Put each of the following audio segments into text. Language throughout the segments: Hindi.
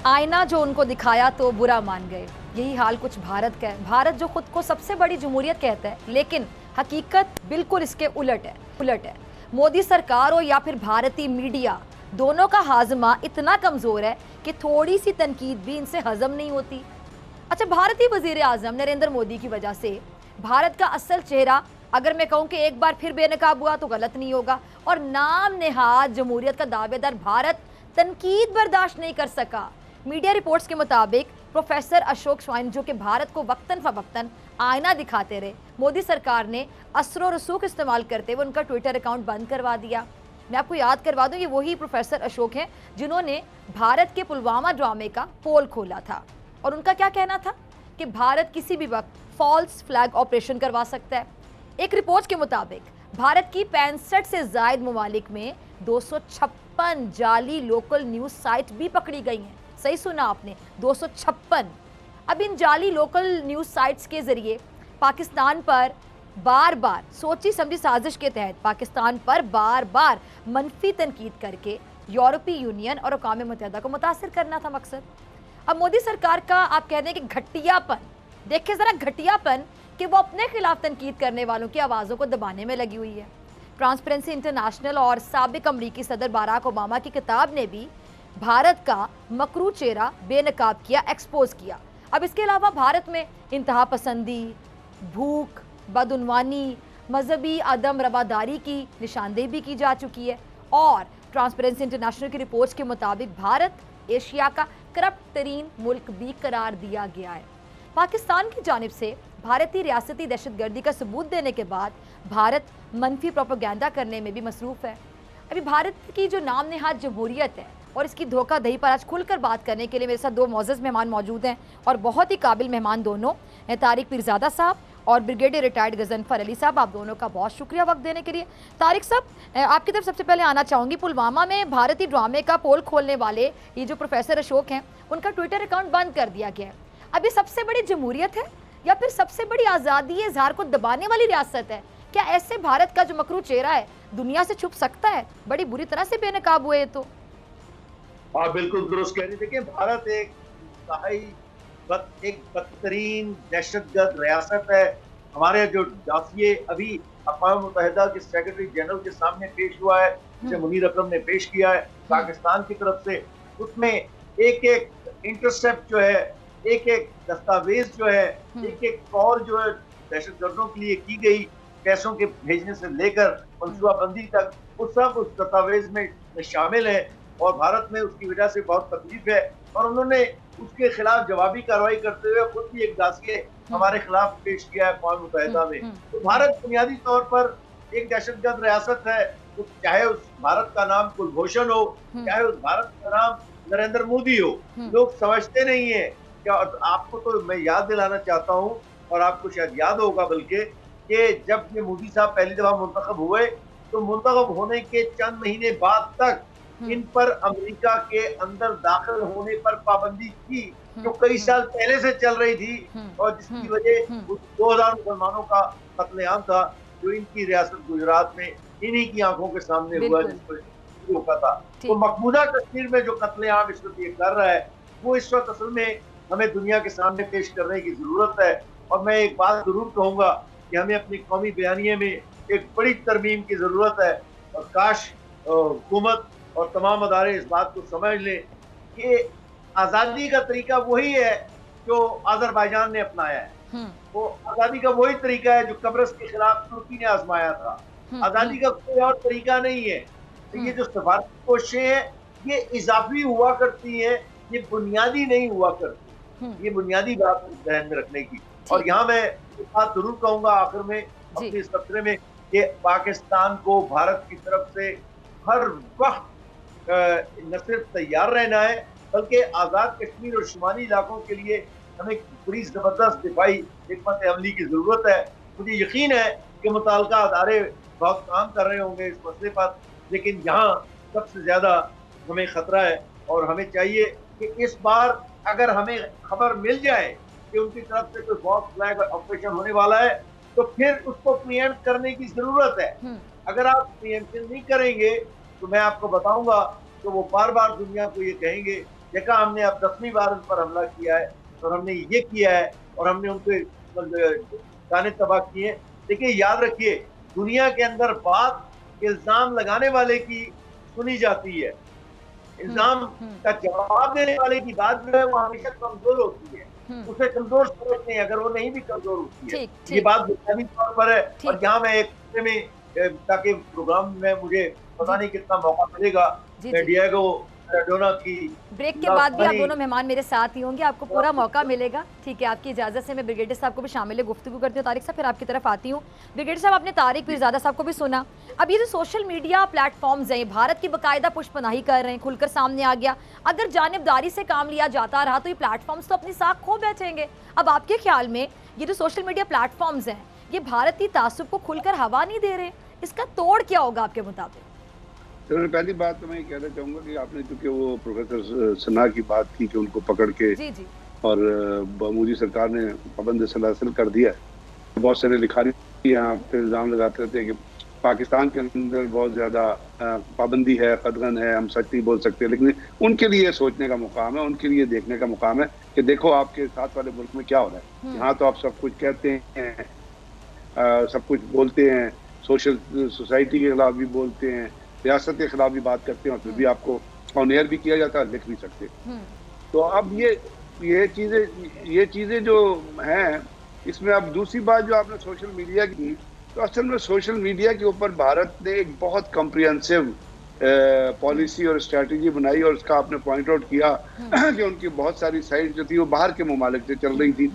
आईना जो उनको दिखाया तो बुरा मान गए। यही हाल कुछ भारत का है। भारत जो खुद को सबसे बड़ी जमहूरियत कहता है, लेकिन हकीकत बिल्कुल इसके उलट है। मोदी सरकार हो या फिर भारतीय मीडिया, दोनों का हाजमा इतना कमजोर है कि थोड़ी सी तनकीद भी इनसे हजम नहीं होती। अच्छा, भारतीय वजीर आजम नरेंद्र मोदी की वजह से भारत का असल चेहरा, अगर मैं कहूं कि एक बार फिर बेनकाब हुआ तो गलत नहीं होगा। और नाम नेहाद जमहूरियत का दावेदार भारत तनकीद बर्दाश्त नहीं कर सका। मीडिया रिपोर्ट्स के मुताबिक प्रोफेसर अशोक स्वाइन, जो कि भारत को वक्तन फवक्तन आईना दिखाते रहे, मोदी सरकार ने असर रसूख इस्तेमाल करते हुए उनका ट्विटर अकाउंट बंद करवा दिया। मैं आपको याद करवा दूं, ये वही प्रोफेसर अशोक हैं जिन्होंने भारत के पुलवामा ड्रामे का पोल खोला था। और उनका क्या कहना था कि भारत किसी भी वक्त फॉल्स फ्लैग ऑपरेशन करवा सकता है। एक रिपोर्ट के मुताबिक भारत की 65 से जायद ममालिक में 256 जाली लोकल न्यूज साइट भी पकड़ी गई हैं। सही सुना आपने, 256। अब इन जाली लोकल न्यूज साइट्स के जरिए पाकिस्तान पर बार बार सोची समझी साजिश के तहत पाकिस्तान पर बार बार मनफी तनकीद करके यूरोपीय यूनियन और अक़वाम मुत्तहिदा को मुतासिर करना था मकसद। अब मोदी सरकार का आप कहते हैं कि घटियापन, देखिए जरा घटियापन कि वो अपने खिलाफ तनकीद करने वालों की आवाज़ों को दबाने में लगी हुई है। ट्रांसपेरेंसी इंटरनेशनल और साबिक अमरीकी सदर बाराक ओबामा की किताब ने भी भारत का मकरू चेहरा बेनकाब किया, एक्सपोज किया। अब इसके अलावा भारत में इंतहा पसंदी, भूख, बदउनवानी, मजहबी अदम रवादारी की निशानदेही भी की जा चुकी है। और ट्रांसपेरेंसी इंटरनेशनल की रिपोर्ट्स के मुताबिक भारत एशिया का करप्ट तरीन मुल्क भी करार दिया गया है। पाकिस्तान की जानिब से भारतीय रियासती दहशतगर्दी का सबूत देने के बाद भारत मनफी प्रोपेगेंडा करने में भी मसरूफ़ है। अभी भारत की जो नाम नेहाद जमहूरियत है और इसकी धोखाधही पर आज खुलकर बात करने के लिए मेरे साथ दो मोअज़्ज़ज़ मेहमान मौजूद हैं और बहुत ही काबिल मेहमान दोनों, तारिक पीरज़ादा साहब और ब्रिगेडियर रिटायर्ड गजनफर अली साहब। आप दोनों का बहुत शुक्रिया वक्त देने के लिए। तारिक साहब, आपकी तरफ सबसे पहले आना चाहूँगी। पुलवामा में भारतीय ड्रामे का पोल खोलने वाले ये जो प्रोफेसर अशोक हैं, उनका ट्विटर अकाउंट बंद कर दिया गया है। अब ये सबसे बड़ी जमहूरियत है या फिर सबसे बड़ी आज़ादी इज़हार को दबाने वाली रियासत है? क्या ऐसे भारत का जो मकरू चेहरा है दुनिया से छुप सकता है? बड़ी बुरी तरह से बेनकाब हुए तो। आप बिल्कुल दुरुस्त कह रही। देखिए, भारत एक बदतरीन दहशतगर्द रियासत है। हमारे जो डासिये अभी अक़वाम मुत्तहिदा के सेक्रेटरी जनरल के सामने पेश हुआ है, जिसे मुनीर अकरम ने पेश किया है पाकिस्तान की तरफ से, उसमें एक एक इंटरसेप्ट जो है, एक एक दस्तावेज जो है, एक एक कॉल जो है दहशतगर्दों के लिए की गई, पैसों के भेजने से लेकर मनसूबाबंदी तक, वो सब उस दस्तावेज में शामिल है। और भारत में उसकी वजह से बहुत तकलीफ है और उन्होंने उसके खिलाफ जवाबी कार्रवाई करते हुए खुद भी एक दासिए हमारे खिलाफ पेश किया है अक़वाम मुत्तहिदा में। तो भारत बुनियादी तौर पर एक दहशतगर्द रियासत है। तो चाहे उस भारत का नाम कुलभूषण हो, चाहे उस भारत का नाम नरेंद्र मोदी हो, लोग समझते नहीं है। क्या आपको तो मैं याद दिलाना चाहता हूँ और आपको शायद याद होगा बल्कि कि जब ये मोदी साहब पहली दफा मुंतखब हुए तो मुंतखब होने के चंद महीने बाद तक इन पर अमेरिका के अंदर दाखिल होने पर पाबंदी थी, जो कई साल पहले से चल रही थी और जिसकी वजह 2000 मुसलमानों का कत्लेआम था, जो इनकी रियासत गुजरात में इन्हीं की आंखों के सामने हुआ, जिस पर रोका था। तो मकबूजा कश्मीर में जो कत्लेआम इस वक्त ये कर रहा है, वो इस वक्त असल में हमें दुनिया के सामने पेश करने की जरूरत है। और मैं एक बात जरूर कहूंगा कि हमें अपनी कौमी बयानिए में एक बड़ी तरमीम की जरूरत है और काश हुकूमत और तमाम अदारे इस बात को समझ लें कि आज़ादी का तरीका वही है जो अज़रबैजान ने अपनाया है। वो आज़ादी का वही तरीका है जो कब्रस के खिलाफ तुर्की ने आजमाया था। आज़ादी का कोई और तरीका नहीं है। तो ये जो सफारती कोशिशें हैं, ये इजाफी हुआ करती हैं, ये बुनियादी नहीं हुआ करती। ये बुनियादी बात ध्यान में रखने की। और यहाँ मैं एक बात जरूर कहूँगा आखिर में अपने इस सत्र में कि पाकिस्तान को भारत की तरफ से हर वक्त न सिर्फ तैयार रहना है, बल्कि आज़ाद कश्मीर और शुमाली इलाकों के लिए हमें बड़ी ज़बरदस्त दिफाई हिकमत अमली की ज़रूरत है। मुझे यकीन है कि मुताल्लिका अदारे बहुत काम कर रहे होंगे इस मसले पर, लेकिन यहाँ सबसे ज़्यादा हमें ख़तरा है और हमें चाहिए कि इस बार अगर हमें खबर मिल जाए कि उनकी तरफ से कोई फॉल्स फ्लैग ऑपरेशन होने वाला है, तो फिर उसको प्रीएम्प्ट करने की ज़रूरत है। अगर आप प्रीएम्प्शन नहीं करेंगे तो मैं आपको बताऊंगा कि वो बार बार दुनिया को ये कहेंगे देखा हमने अब 10वीं बार उन पर हमला किया है और हमने ये किया है और हमने उनके गाने तबाह किए। देखिए याद रखिए, दुनिया के अंदर बात इल्जाम लगाने वाले की सुनी जाती है, इल्जाम का जवाब देने वाले की बात जो है वो हमेशा कमजोर होती है, उसे कमजोर समझते हैं अगर वो नहीं भी कमजोर होती है। ये बात बुनियादी तौर पर है। और यहाँ मैं एक में, ताकि प्रोग्राम में मुझे पता नहीं कितना मौका मिलेगा, मैं डिएगो मैराडोना की ब्रेक के बाद भी आप दोनों मेहमान मेरे साथ ही होंगे, आपको पूरा मौका मिलेगा। ठीक है, आपकी इजाजत से मैं ब्रिगेडियर साहब को भी शामिल है गुफ्तगू करती हूँ तारिक साहब, फिर आपकी तरफ आती हूँ। ब्रिगेडियर साहब, आपने तारिक पीरजादा साहब को भी सुना। अब ये जो सोशल मीडिया प्लेटफॉर्म्स हैं, भारत की बाकायदा पुष्पनाही कर रहे हैं, खुलकर सामने आ गया। अगर जानिबदारी से काम लिया जाता रहा तो ये प्लेटफॉर्म्स तो अपनी साख खो बैठेंगे। अब आपके ख्याल में ये जो सोशल मीडिया प्लेटफॉर्म्स हैं, ये भारतीय तासुब को खुलकर हवा नहीं दे रहे, इसका तोड़ क्या होगा आपके मुताबिक? तो पहली बात तो मैं ये कहना चाहूँगा कि आपने चूंकि वो प्रोफेसर सना की बात की कि उनको पकड़ के जी। और मोदी सरकार ने पाबंद सलासिल कर दिया है। बहुत सारे लिखारी यहाँ पे इल्ज़ाम लगाते रहते हैं कि पाकिस्तान के अंदर बहुत ज़्यादा पाबंदी है, कदगन है, हम सच नहीं बोल सकते, लेकिन उनके लिए सोचने का मुकाम है, उनके लिए देखने का मुकाम है कि देखो आपके साथ वाले मुल्क में क्या हो रहा है। यहाँ तो आप सब कुछ कहते हैं, सब कुछ बोलते हैं, सोशल सोसाइटी के खिलाफ भी बोलते हैं, रियासत के खिलाफ भी बात करते हैं और फिर भी आपको ऑन एयर भी किया जाता है, लिख भी सकते। तो अब ये चीजें जो हैं, इसमें अब दूसरी बात जो आपने सोशल मीडिया की, तो असल में सोशल मीडिया के ऊपर भारत ने एक बहुत कॉम्प्रिहेंसिव पॉलिसी और स्ट्रेटजी बनाई और उसका आपने पॉइंट आउट किया कि उनकी बहुत सारी साइट जो थी वो बाहर के ममालिक से चल रही थी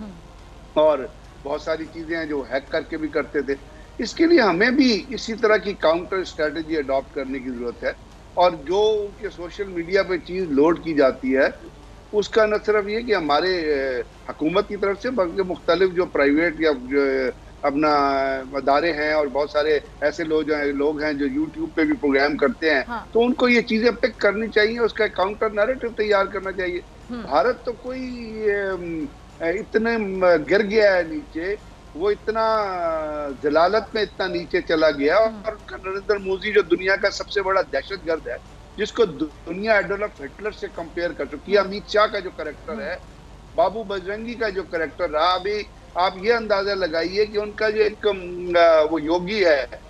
और बहुत सारी चीजें हैं जो हैक करके भी करते थे। इसके लिए हमें भी इसी तरह की काउंटर स्ट्रेटजी अडॉप्ट करने की जरूरत है और जो उनके सोशल मीडिया पे चीज लोड की जाती है उसका न सिर्फ ये कि हमारे हुकूमत की तरफ से बल्कि मुख्तलिफ जो प्राइवेट या जो अपना अदारे हैं और बहुत सारे ऐसे लोग हैं जो यूट्यूब पे भी प्रोग्राम करते हैं। हाँ। तो उनको ये चीजें पिक करनी चाहिए, उसका काउंटर नैरेटिव तैयार करना चाहिए। भारत तो कोई इतने गिर गया है नीचे, वो इतना जलालत में इतना नीचे चला गया और नरेंद्र मोदी जो दुनिया का सबसे बड़ा दहशतगर्द है, जिसको दुनिया एडोल्फ हिटलर से कंपेयर कर चुकी है, अमित शाह का जो कैरेक्टर है, बाबू बजरंगी का जो कैरेक्टर रहा, अभी आप ये अंदाजा लगाइए कि उनका जो एक वो योगी है,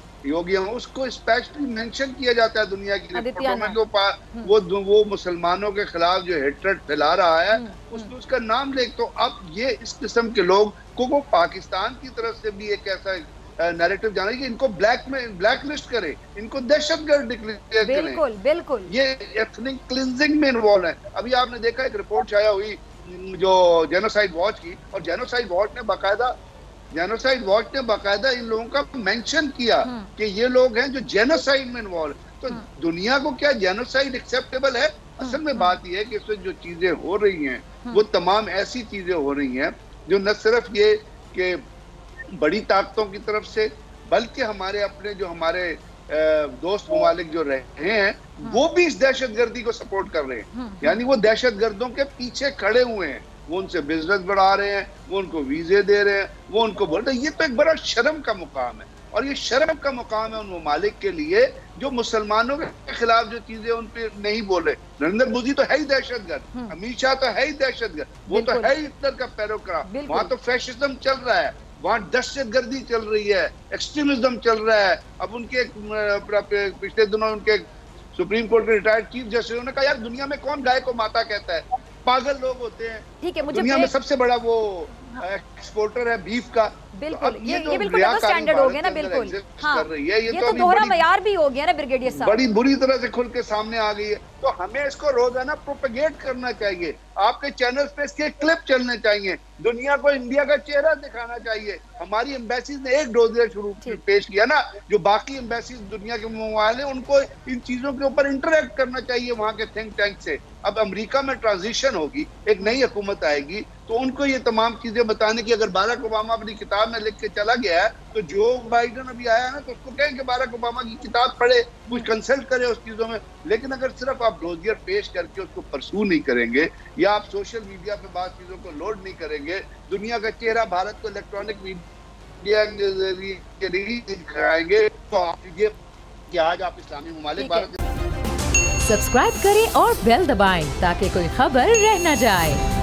उसको स्पेशली मेंशन किया जाता है दुनिया की रिपोर्टों में कि वो मुसलमानों के खिलाफ जो हेट्रेड फैला रहा है उसमें उसका नाम ले। तो अब ये इस किस्म के लोग को पाकिस्तान की तरफ से भी एक ऐसा नैरेटिव जाना कि इनको ब्लैक लिस्ट करे, इनको दहशतगर्द डिक्लेयर करें। बिल्कुल ये एथनिक क्लिंजिंग में इन्वॉल्व है। अभी आपने देखा एक रिपोर्ट छाया हुई जो जेनोसाइड वॉच की, और जेनोसाइड वॉच ने बाकायदा इन लोगों का मेंशन किया कि ये लोग हैं जो जेनोसाइड में इन्वॉल्व। तो दुनिया को क्या जेनोसाइड एक्सेप्टेबल है? असल में बात यह है कि इसमें जो चीजें हो रही हैं वो तमाम ऐसी चीजें हो रही हैं जो न सिर्फ ये कि बड़ी ताकतों की तरफ से, बल्कि हमारे अपने जो हमारे दोस्त ममालिक जो रहे हैं वो भी इस दहशतगर्दी को सपोर्ट कर रहे हैं। यानी वो दहशतगर्दों के पीछे खड़े हुए हैं, वो उनसे बिजनेस बढ़ा रहे हैं, वो उनको वीजे दे रहे हैं, वो उनको बोल रहे हैं। ये तो एक बड़ा शर्म का मुकाम है और ये शर्म का मुकाम है उन ममालिक के लिए जो मुसलमानों के खिलाफ जो चीजें उन पे नहीं बोले। नरेंद्र मोदी तो है ही दहशतगर्द, अमित शाह तो है ही दहशतगर्द, वो तो है ही हिटलर का पैरोकार। वहां तो फैशिज्म चल रहा है, वहां दहशतगर्दी चल रही है, एक्सट्रीमिज्म चल रहा है। अब उनके पिछले दिनों उनके सुप्रीम कोर्ट के रिटायर्ड चीफ जस्टिस ने कहा यार दुनिया में कौन गाय को माता कहता है, पागल लोग होते हैं। ठीक है, मुझे दुनिया में सबसे बड़ा वो एक्सपोर्टर है बीफ का। बिल्कुल, ये बिल्कुल डबल स्टैंडर्ड हो गया ना। बिल्कुल हाँ, ये तो दोहरा मयार भी हो गया ना ब्रिगेडियर साहब, बड़ी बुरी तरह से खुल के सामने आ गई है। तो हमें इसको रोजाना प्रोपेगेट करना चाहिए, आपके चैनल्स पे इसके क्लिप चलने चाहिए, दुनिया को इंडिया का चेहरा दिखाना चाहिए। हमारी एम्बेसीज ने एक डोजियर शुरू पेश किया ना, जो बाकी एम्बेसीज दुनिया के मोबाइल है उनको इन चीजों के ऊपर इंटरेक्ट करना चाहिए वहां के थिंक टैंक से। अब अमेरिका में ट्रांजिशन होगी, एक नई हुकूमत आएगी, तो उनको ये तमाम चीजें बताने की, अगर बाराक ओबामा अपनी किताब में लिख के चला गया है तो जो बाइडन अभी आया है ना, तो उसको कहें कि बाराक ओबामा की किताब पढ़े, कुछ कंसल्ट करे उस चीजों में। लेकिन अगर सिर्फ आप डोजियर पेश करके उसको परसू नहीं करेंगे या आप सोशल मीडिया पे बात चीजों को लोड नहीं करेंगे, दुनिया का चेहरा भारत को इलेक्ट्रॉनिक मीडिया के जरिए दिखाएंगे, तो आप ये कि आज आप इस्लामी ममालिक भारत सब्सक्राइब करें और बेल दबाएं ताकि कोई खबर रह न जाए।